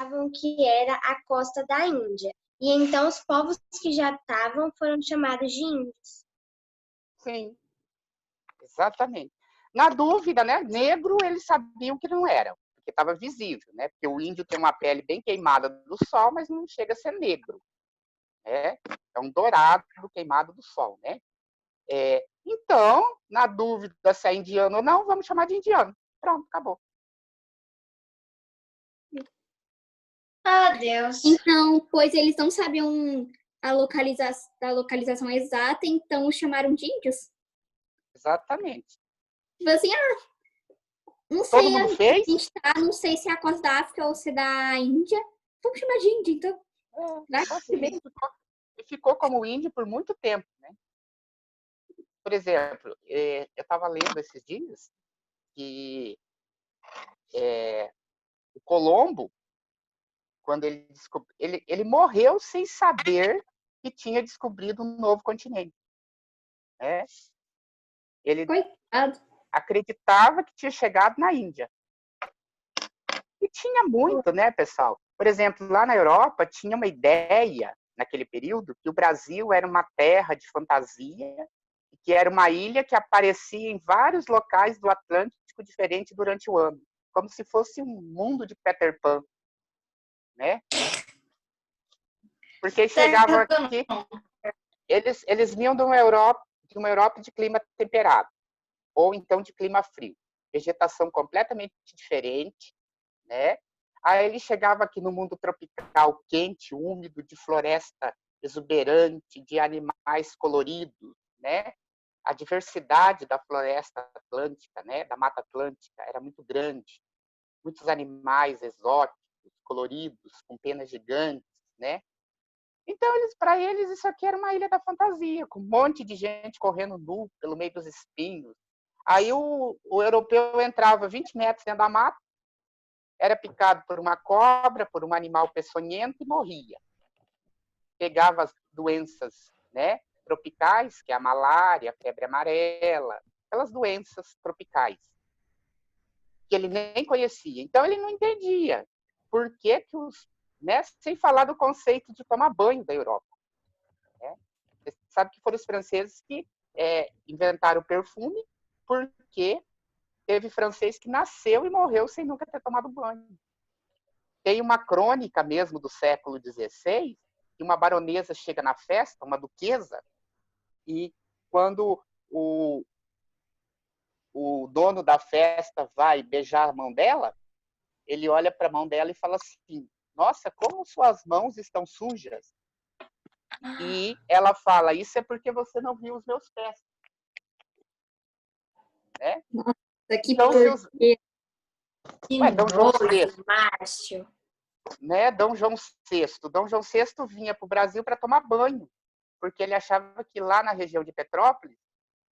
achavam que era a costa da Índia. E então os povos que já estavam foram chamados de índios. Sim, exatamente. Na dúvida, né? Negro eles sabiam que não eram, porque estava visível, né? Porque o índio tem uma pele bem queimada do sol, mas não chega a ser negro, né? É um dourado queimado do sol, né? Então, na dúvida se é indiano ou não, vamos chamar de indiano. Pronto, acabou. Ah, Deus. Então, pois eles não sabiam a localização exata, então os chamaram de índios. Exatamente. Tipo assim, não Todo sei, mundo fez? não sei se é a costa da África ou se é da Índia. Vamos chamar de Índia, então. Assim, ficou como índio por muito tempo, né? Por exemplo, eu estava lendo esses dias que o Colombo, quando ele morreu sem saber que tinha descobrido um novo continente, né? Ele Coitado. acreditava que tinha chegado na Índia. E tinha muito, né, pessoal? Por exemplo, lá na Europa tinha uma ideia, naquele período, que o Brasil era uma terra de fantasia, que era uma ilha que aparecia em vários locais do Atlântico diferente durante o ano, como se fosse um mundo de Peter Pan, né? Porque chegavam aqui, eles vinham de uma Europa de clima temperado, ou então de clima frio, vegetação completamente diferente, né? Aí ele chegava aqui no mundo tropical, quente, úmido, de floresta exuberante, de animais coloridos, né? A diversidade da floresta atlântica, né? Da Mata Atlântica, era muito grande. Muitos animais exóticos, coloridos, com penas gigantes, né? Então, para eles, isso aqui era uma ilha da fantasia, com um monte de gente correndo nu pelo meio dos espinhos. Aí o europeu entrava 20 metros dentro da mata, era picado por uma cobra, por um animal peçonhento e morria. Pegava as doenças, né, tropicais, que é a malária, a febre amarela, aquelas doenças tropicais, que ele nem conhecia. Então, ele não entendia por que né, sem falar do conceito de tomar banho da Europa. Né? Você sabe que foram os franceses que inventaram o perfume, porque teve francês que nasceu e morreu sem nunca ter tomado banho. Tem uma crônica mesmo do século XVI, que uma baronesa chega na festa, uma duquesa, e quando o dono da festa vai beijar a mão dela, ele olha para a mão dela e fala assim: nossa, como suas mãos estão sujas. E ela fala: isso é porque você não viu os meus pés. Né? Nossa, que então, porquê. Dom João VI, Márcio. né? Dom João VI vinha para o Brasil para tomar banho, porque ele achava que lá na região de Petrópolis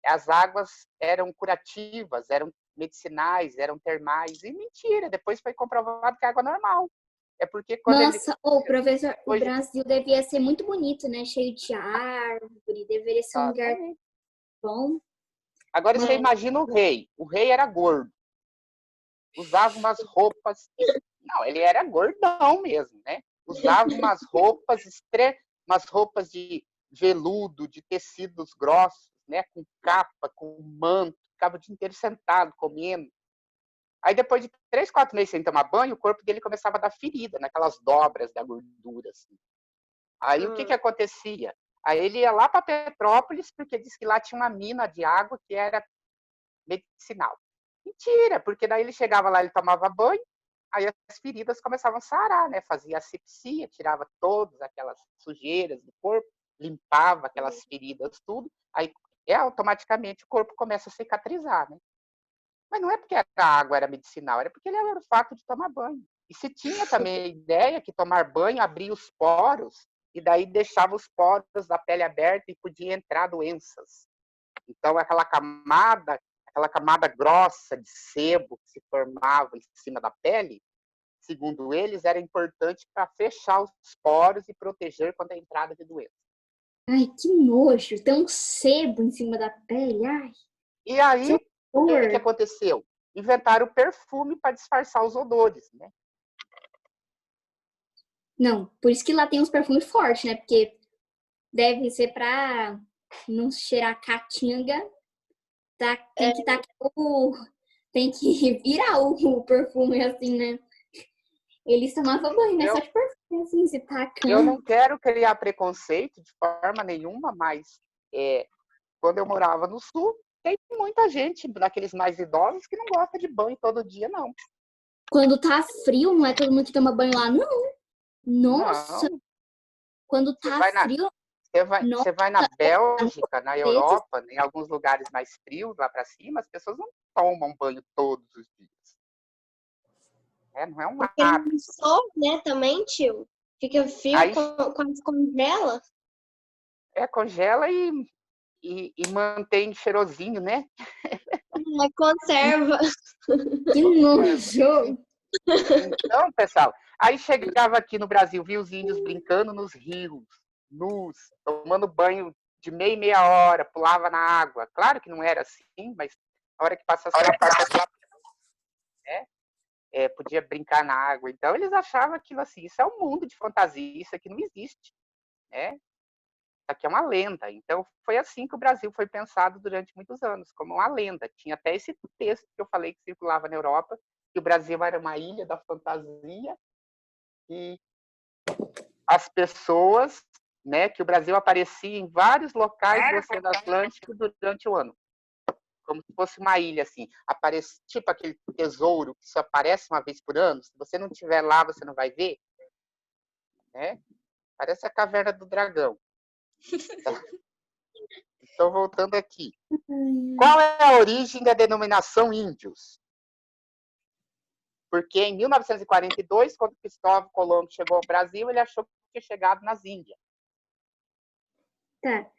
as águas eram curativas, eram medicinais, eram termais. E mentira, depois foi comprovado que é água normal. É porque quando Nossa, professor, o Brasil devia ser muito bonito, né? Cheio de árvore, deveria ser um lugar bom. Agora você imagina o rei. O rei era gordo. Usava umas roupas... Não, ele era gordão mesmo, né? Usava umas roupas de veludo, de tecidos grossos, né? Com capa, com manto. Ficava o dia inteiro sentado, comendo. Aí, depois de 3, 4 meses sem tomar banho, o corpo dele começava a dar ferida, naquelas dobras da gordura. Assim. Aí, o que acontecia? Aí, ele ia lá para Petrópolis, porque disse que lá tinha uma mina de água que era medicinal. Mentira, porque daí ele chegava lá, ele tomava banho, aí as feridas começavam a sarar, né? Fazia asepsia, tirava todas aquelas sujeiras do corpo, limpava aquelas feridas, tudo. Aí, automaticamente, o corpo começa a cicatrizar, né? Mas não é porque a água era medicinal, era porque ele era o fato de tomar banho. E se tinha também a ideia que tomar banho abria os poros, e daí deixava os poros da pele aberta e podia entrar doenças. Então, aquela camada grossa de sebo que se formava em cima da pele, segundo eles, era importante para fechar os poros e proteger contra a entrada de doenças. Ai, que nojo! Tem um sebo em cima da pele, ai. E aí, o que aconteceu? Inventaram o perfume para disfarçar os odores, né? Não, por isso que lá tem uns perfumes fortes, né? Porque deve ser pra não cheirar caatinga, tá, tem que tá tem que virar o perfume assim, né? Eles tomavam banho, né? Só Eu, de perfume, assim, se eu tacando. não quero criar preconceito de forma nenhuma, mas quando eu morava no sul, tem muita gente, daqueles mais idosos, que não gosta de banho todo dia, não. Quando tá frio, não é todo mundo que toma banho lá, não. Nossa, Não, quando você tá vai na, frio, nossa, você vai na Bélgica, na desses, Europa, em alguns lugares mais frios, lá para cima, as pessoas não tomam banho todos os dias. Não é um Porque no hábito. sol, né, também, tio. Fica frio, Aí quando congela. congela e mantém cheirosinho, né? Conserva. que nojo. Então, pessoal, aí chegava aqui no Brasil, via os índios brincando nos rios, nus, tomando banho de meia hora, pulava na água. Claro que não era assim, mas na hora que passasse lá, né, podia brincar na água. Então, eles achavam aquilo assim, isso é um mundo de fantasia, isso aqui não existe, né? Isso aqui é uma lenda. Então, foi assim que o Brasil foi pensado durante muitos anos, como uma lenda. Tinha até esse texto que eu falei que circulava na Europa, que o Brasil era uma ilha da fantasia, e as pessoas, né, que o Brasil aparecia em vários locais do Oceano Atlântico durante o ano, como se fosse uma ilha, assim, aparece tipo aquele tesouro que só aparece uma vez por ano, se você não estiver lá, você não vai ver, né? Parece a Caverna do Dragão. Então, voltando aqui. Qual é a origem da denominação índios? Porque em 1942, quando Cristóvão Colombo chegou ao Brasil, ele achou que tinha chegado nas Índias. Tá.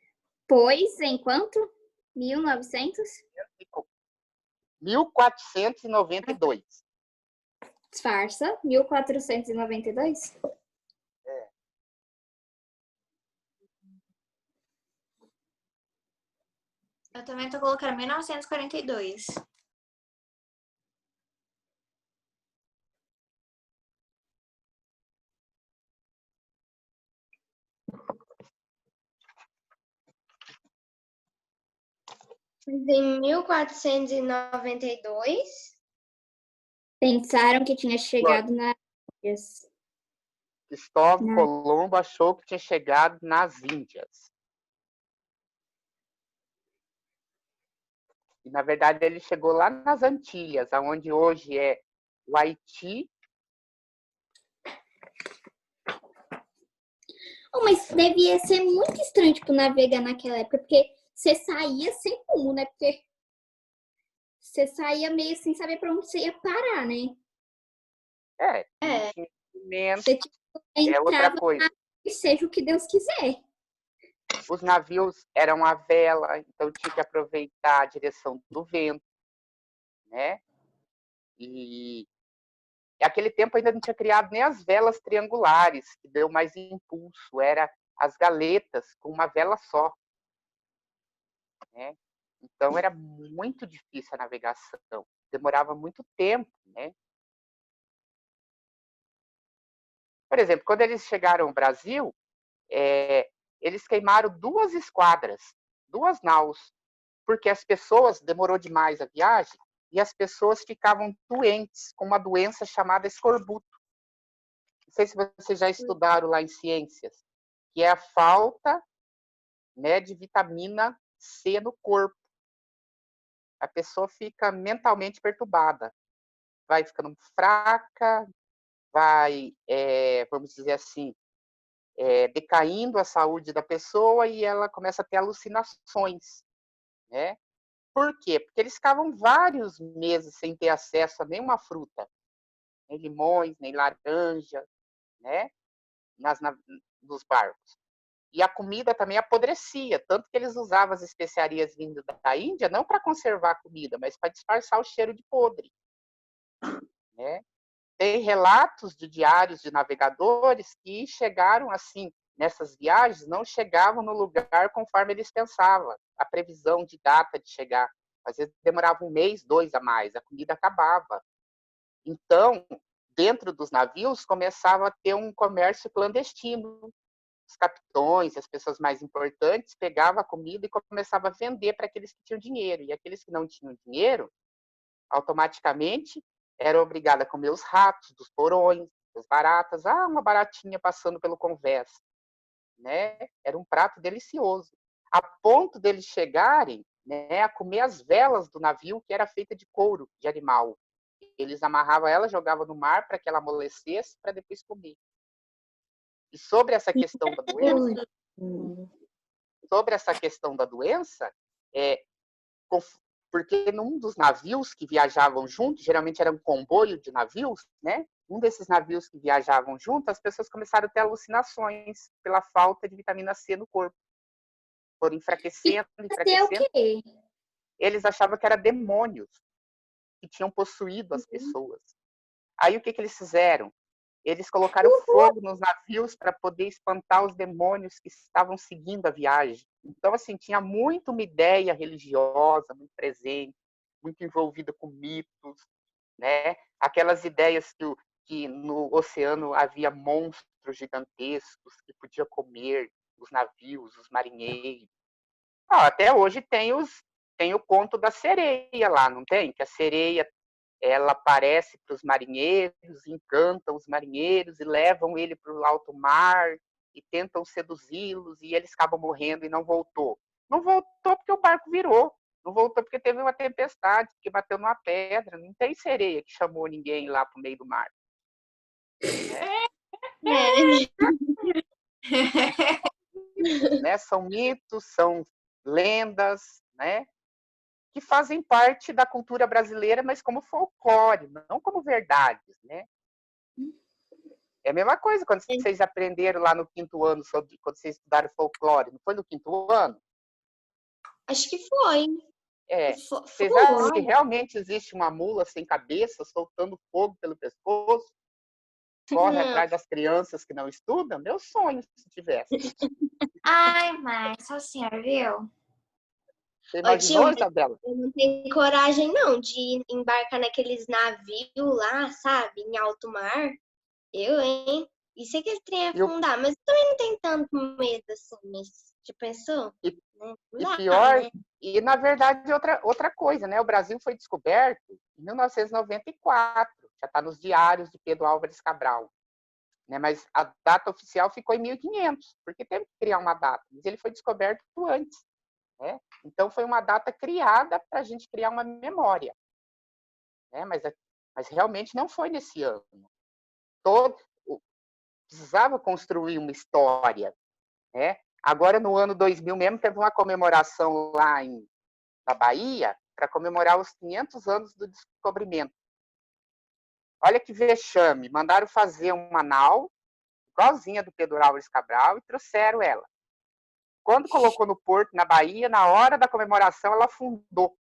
Pois, enquanto? 1900? 1492. Disfarça. 1492? Eu também tô colocando 1942. Em 1492. Pensaram que tinha chegado na... Cristóvão na... Colombo achou que tinha chegado nas Índias. E, na verdade, ele chegou lá nas Antilhas, onde hoje é o Haiti. Oh, mas devia ser muito estranho, tipo, navegar naquela época, porque você saía sem rumo, né? Porque você saía meio sem saber pra onde você ia parar, né? Não tinha instrumento, Você tipo, outra entrava coisa. e seja o que Deus quiser. Os navios eram à vela, então tinha que aproveitar a direção do vento, né? E naquele tempo ainda não tinha criado nem as velas triangulares, que deu mais impulso, era as galetas com uma vela só, né? Então era muito difícil a navegação, demorava muito tempo, né? Por exemplo, quando eles chegaram ao Brasil, eles queimaram 2 esquadras, 2 naus, porque as pessoas, demorou demais a viagem, e as pessoas ficavam doentes com uma doença chamada escorbuto. Não sei se vocês já estudaram lá em ciências, que é a falta, né, de vitamina C no corpo. A pessoa fica mentalmente perturbada, vai ficando fraca, vai, vamos dizer assim, decaindo a saúde da pessoa e ela começa a ter alucinações, né? Por quê? Porque eles ficavam vários meses sem ter acesso a nenhuma fruta, nem limões, nem laranja, né? Nos barcos. E a comida também apodrecia, tanto que eles usavam as especiarias vindo da Índia não para conservar a comida, mas para disfarçar o cheiro de podre, né? Tem relatos de diários de navegadores que chegaram assim, nessas viagens, não chegavam no lugar conforme eles pensavam, a previsão de data de chegar. Às vezes demorava 1 mês, 2 a mais, a comida acabava. Então, dentro dos navios começava a ter um comércio clandestino. Os capitões, as pessoas mais importantes, pegavam a comida e começavam a vender para aqueles que tinham dinheiro. E aqueles que não tinham dinheiro, automaticamente, eram obrigados a comer os ratos dos porões, as baratas. Ah, uma baratinha passando pelo convés. Né? Era um prato delicioso. A ponto deles chegarem, né, a comer as velas do navio, que era feita de couro de animal. Eles amarravam ela, jogavam no mar para que ela amolecesse, para depois comer. E sobre essa questão da doença, é, porque num dos navios que viajavam juntos, geralmente era um comboio de navios, né? Um desses navios que viajavam juntos, as pessoas começaram a ter alucinações pela falta de vitamina C no corpo. Foram enfraquecendo. O quê? Eles achavam que eram demônios que tinham possuído as pessoas. Aí o que eles fizeram? Eles colocaram fogo nos navios para poder espantar os demônios que estavam seguindo a viagem. Então, assim, tinha muito uma ideia religiosa, muito presente, muito envolvida com mitos, né? Aquelas ideias que no oceano havia monstros gigantescos que podiam comer os navios, os marinheiros. Até hoje tem o conto da sereia lá, não tem? Que a sereia ela aparece para os marinheiros, encanta os marinheiros e levam ele para o alto mar e tentam seduzi-los e eles acabam morrendo e não voltou. Não voltou porque o barco virou. Não voltou porque teve uma tempestade, que bateu numa pedra. Não tem sereia que chamou ninguém lá para o meio do mar. Né? São mitos, são lendas, né? Que fazem parte da cultura brasileira, mas como folclore, não como verdades, né? É a mesma coisa quando vocês aprenderam lá no 5º ano, quando vocês estudaram folclore, não foi no 5º ano? Acho que foi. Vocês acham que realmente existe uma mula sem cabeça, soltando fogo pelo pescoço, corre atrás das crianças que não estudam? Meu sonho, se tivesse. Ai, mas só o senhor, viu? Você imaginou, tio, Isabela? eu não tenho coragem, não, de embarcar naqueles navios lá, sabe? Em alto mar. Eu, hein? E sei que ele trem afundar, mas eu também não tenho tanto medo assim, mas já pensou? E pior, né? E na verdade outra coisa, né? O Brasil foi descoberto em 1994, já está nos diários de Pedro Álvares Cabral, né? Mas a data oficial ficou em 1500, porque teve que criar uma data, mas ele foi descoberto antes, né? Então foi uma data criada para a gente criar uma memória, né? Mas realmente não foi nesse ano. Precisava construir uma história, né? Agora, no ano 2000 mesmo, teve uma comemoração lá na Bahia para comemorar os 500 anos do descobrimento. Olha que vexame, mandaram fazer uma nau, igualzinha do Pedro Álvares Cabral, e trouxeram ela. Quando colocou no porto, na Bahia, na hora da comemoração, ela afundou.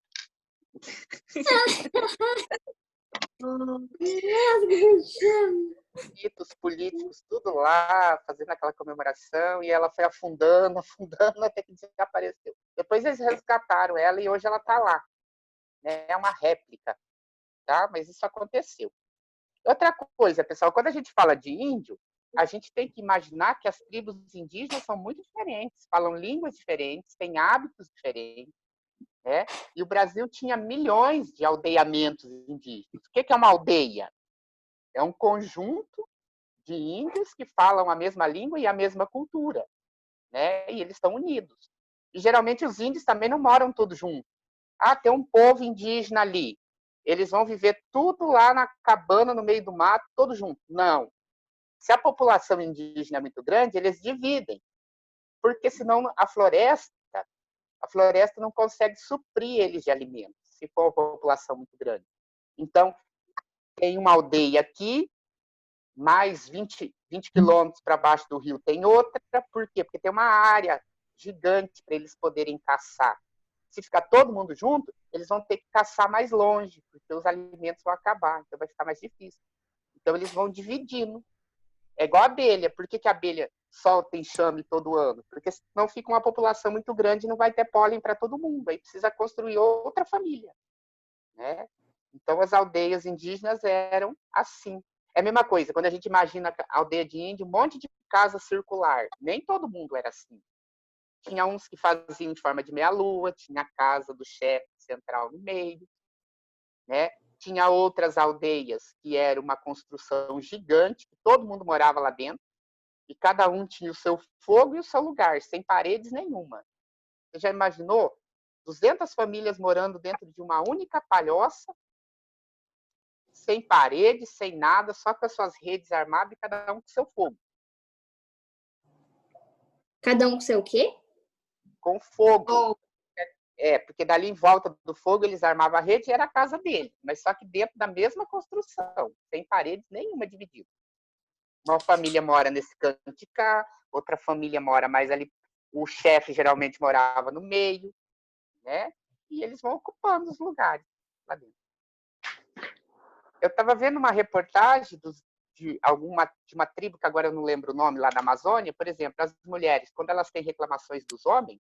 Os políticos, tudo lá, fazendo aquela comemoração, e ela foi afundando, até que desapareceu. Depois eles resgataram ela e hoje ela está lá. É uma réplica, tá? Mas isso aconteceu. Outra coisa, pessoal, quando a gente fala de índio, a gente tem que imaginar que as tribos indígenas são muito diferentes, falam línguas diferentes, têm hábitos diferentes, né? E o Brasil tinha milhões de aldeamentos indígenas. O que é uma aldeia? É um conjunto de índios que falam a mesma língua e a mesma cultura, né? E eles estão unidos. E geralmente os índios também não moram todos juntos. Tem um povo indígena ali. Eles vão viver tudo lá na cabana, no meio do mato, todos juntos. Não. Se a população indígena é muito grande, eles dividem. Porque senão a floresta não consegue suprir eles de alimentos, se for uma população muito grande. Então, tem uma aldeia aqui, mais 20 quilômetros para baixo do rio tem outra. Por quê? Porque tem uma área gigante para eles poderem caçar. Se ficar todo mundo junto, eles vão ter que caçar mais longe, porque os alimentos vão acabar, então vai ficar mais difícil. Então eles vão dividindo. É igual a abelha. Por que a abelha solta enxame todo ano? Porque senão fica uma população muito grande e não vai ter pólen para todo mundo. Aí precisa construir outra família, né? Então as aldeias indígenas eram assim. É a mesma coisa, quando a gente imagina a aldeia de índio, um monte de casa circular. Nem todo mundo era assim. Tinha uns que faziam em forma de meia-lua, tinha a casa do chefe central no meio, né? Tinha outras aldeias que era uma construção gigante, que todo mundo morava lá dentro, e cada um tinha o seu fogo e o seu lugar, sem paredes nenhuma. Você já imaginou 200 famílias morando dentro de uma única palhoça, sem paredes, sem nada, só com as suas redes armadas e cada um com seu fogo. Cada um com seu quê? Com fogo. Oh. Porque dali em volta do fogo eles armavam a rede e era a casa dele, mas só que dentro da mesma construção, sem paredes nenhuma dividida. Uma família mora nesse canto de cá, outra família mora mais ali, o chefe geralmente morava no meio, né? E eles vão ocupando os lugares lá dentro. Eu estava vendo uma reportagem de uma tribo, que agora eu não lembro o nome, lá da Amazônia, por exemplo, as mulheres, quando elas têm reclamações dos homens,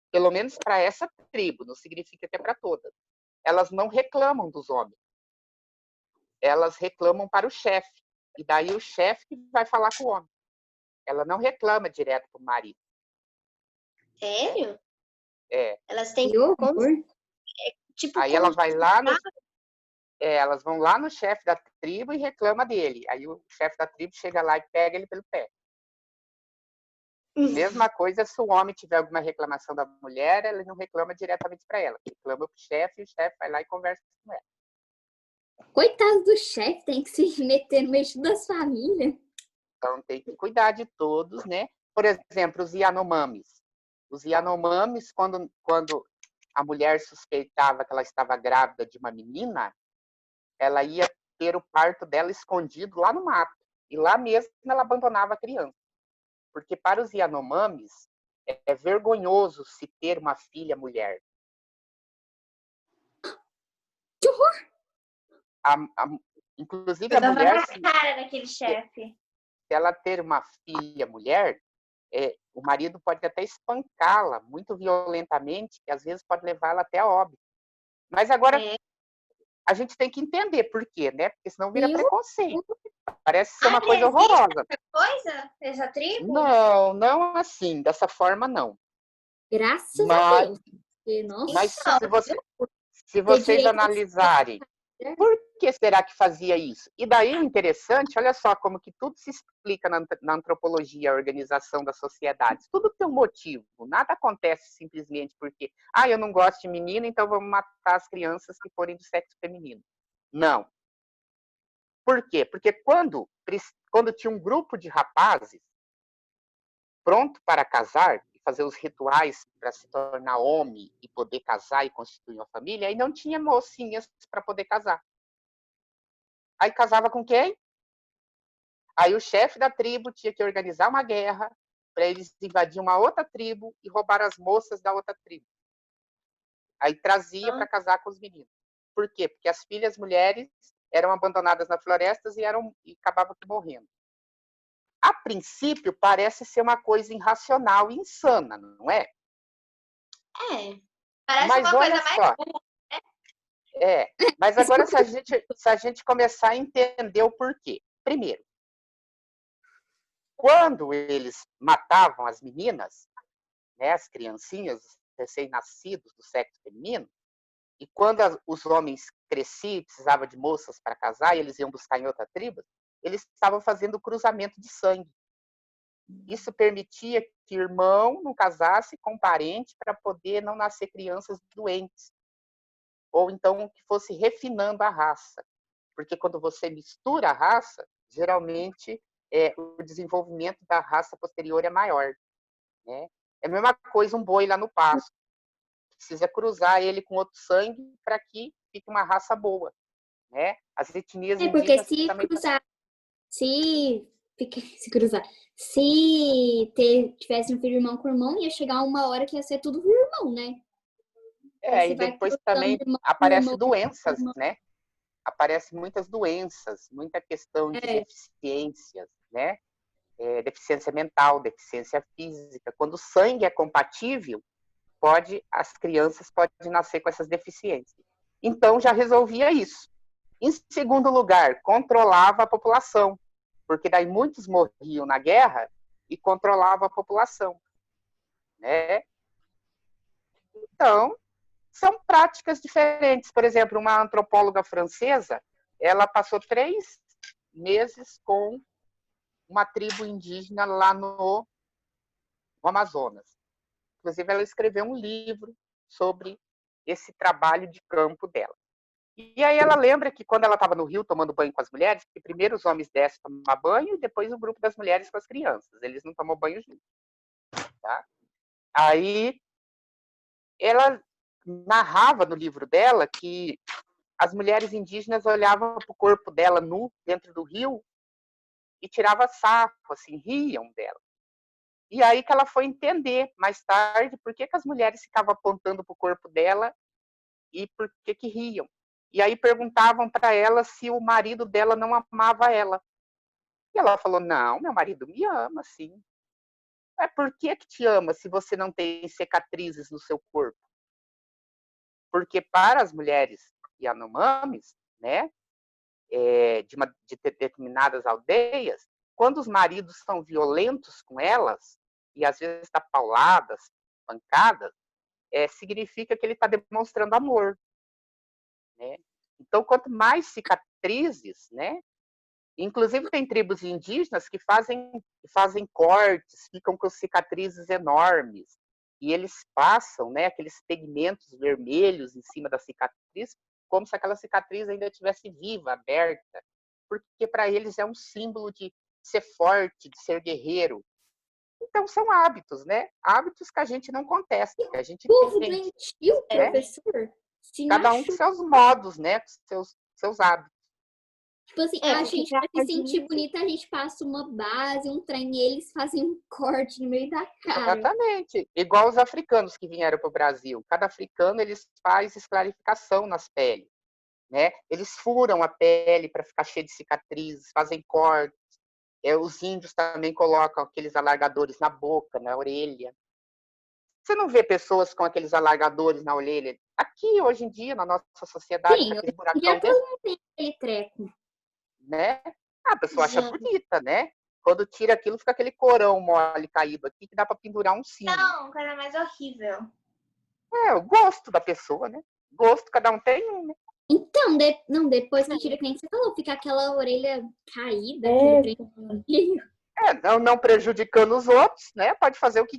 pelo menos para essa tribo, não significa que é para todas, elas não reclamam dos homens. Elas reclamam para o chefe. E daí o chefe que vai falar com o homem. Ela não reclama direto para o marido. Sério? É. Elas têm Que horror. tipo Aí ela vai lá no... elas vão lá no chefe da tribo e reclama dele. Aí o chefe da tribo chega lá e pega ele pelo pé. Mesma coisa se o homem tiver alguma reclamação da mulher, ele não reclama diretamente para ela. Reclama para o chefe e o chefe vai lá e conversa com ela. Coitado do chefe, tem que se meter no meio das famílias. Então tem que cuidar de todos, né? Por exemplo, os Yanomamis. Os Yanomamis, quando a mulher suspeitava que ela estava grávida de uma menina, ela ia ter o parto dela escondido lá no mato. E lá mesmo ela abandonava a criança. Porque para os Yanomamis é vergonhoso se ter uma filha mulher. Que horror! Inclusive Eu a tava mulher, na cara daquele chefe. se ela ter uma filha mulher, o marido pode até espancá-la muito violentamente, que às vezes pode levá-la até a óbito. Mas agora a gente tem que entender por quê, né? Porque senão vira preconceito. Parece ser uma coisa horrorosa. Coisa? Essa tribo? Não, não assim, dessa forma não. Graças a Deus. Porque, nossa, Mas se vocês analisarem, por que será que fazia isso? E daí o interessante, olha só como que tudo se explica na antropologia, a organização das sociedades. Tudo tem um motivo. Nada acontece simplesmente porque, eu não gosto de menino, então vamos matar as crianças que forem do sexo feminino. Não. Por quê? Porque quando tinha um grupo de rapazes pronto para casar, e fazer os rituais para se tornar homem e poder casar e constituir uma família, aí não tinha mocinhas para poder casar. Aí casava com quem? Aí o chefe da tribo tinha que organizar uma guerra para eles invadir uma outra tribo e roubar as moças da outra tribo. Aí trazia para casar com os meninos. Por quê? Porque as filhas mulheres eram abandonadas nas florestas e acabavam morrendo. A princípio, parece ser uma coisa irracional e insana, não é? Parece Mas uma olha coisa só. mais boa. Mas agora se a gente começar a entender o porquê. Primeiro, quando eles matavam as meninas, né, as criancinhas recém-nascidos do sexo feminino, e quando os homens cresciam e precisavam de moças para casar, e eles iam buscar em outra tribo, eles estavam fazendo cruzamento de sangue. Isso permitia que o irmão não casasse com parente para poder não nascer crianças doentes. Ou então que fosse refinando a raça. Porque quando você mistura a raça, geralmente o desenvolvimento da raça posterior é maior. Né? É a mesma coisa um boi lá no pasto. Precisa cruzar ele com outro sangue para que fique uma raça boa. Né? As etnias porque indígenas se também... se tivesse um filho irmão com irmão, ia chegar uma hora que ia ser tudo irmão, né? E depois também aparecem doenças, né? Aparecem muitas doenças, muita questão de deficiências, né? Deficiência mental, deficiência física. Quando o sangue é compatível, as crianças podem nascer com essas deficiências. Então, já resolvia isso. Em segundo lugar, controlava a população, porque daí muitos morriam na guerra e controlava a população, né? Então, são práticas diferentes. Por exemplo, uma antropóloga francesa, ela passou 3 meses com uma tribo indígena lá no Amazonas. Inclusive, ela escreveu um livro sobre esse trabalho de campo dela. E aí ela lembra que quando ela estava no rio tomando banho com as mulheres, que primeiro os homens descem tomar banho e depois o grupo das mulheres com as crianças. Eles não tomam banho juntos. Tá? Aí ela narrava no livro dela que as mulheres indígenas olhavam para o corpo dela nu dentro do rio e tiravam sarro, assim, riam dela. E aí que ela foi entender mais tarde por que as mulheres ficavam apontando para o corpo dela e por que riam. E aí perguntavam para ela se o marido dela não amava ela. E ela falou, não, meu marido me ama, sim. Por que te ama se você não tem cicatrizes no seu corpo? Porque para as mulheres Yanomamis, né, de determinadas aldeias, quando os maridos são violentos com elas, e às vezes dá pauladas, pancadas, significa que ele está demonstrando amor. Né? Então, quanto mais cicatrizes, né? Inclusive tem tribos indígenas que fazem cortes, ficam com cicatrizes enormes, e eles passam, né, aqueles pigmentos vermelhos em cima da cicatriz, como se aquela cicatriz ainda estivesse viva, aberta, porque para eles é um símbolo de ser forte, de ser guerreiro. Então são hábitos, né? Hábitos que a gente não contesta, que a gente Povo entende, doentio, né? professor. Se Cada um com machuca. seus modos, né? Com seus hábitos. Tipo assim, a gente, pra se sentir bonita, a gente passa uma base, um trem, e eles fazem um corte no meio da cara. Exatamente. Igual os africanos que vieram para o Brasil. Cada africano, eles faz esclarificação nas peles. Né? Eles furam a pele para ficar cheio de cicatrizes, fazem cortes. Os índios também colocam aqueles alargadores na boca, na orelha. Você não vê pessoas com aqueles alargadores na orelha? Aqui, hoje em dia, na nossa sociedade, Sim, com aquele já buracão todo mundo tem aquele treco. né? A pessoa acha bonita, né? Quando tira aquilo, fica aquele corão mole caído aqui que dá para pendurar um sino. Não, coisa mais horrível. O gosto da pessoa, né? Gosto, cada um tem um, né? Então, não, depois que tira, que nem você falou, fica aquela orelha caída, aquele trem. Não prejudicando os outros, né? Pode fazer o que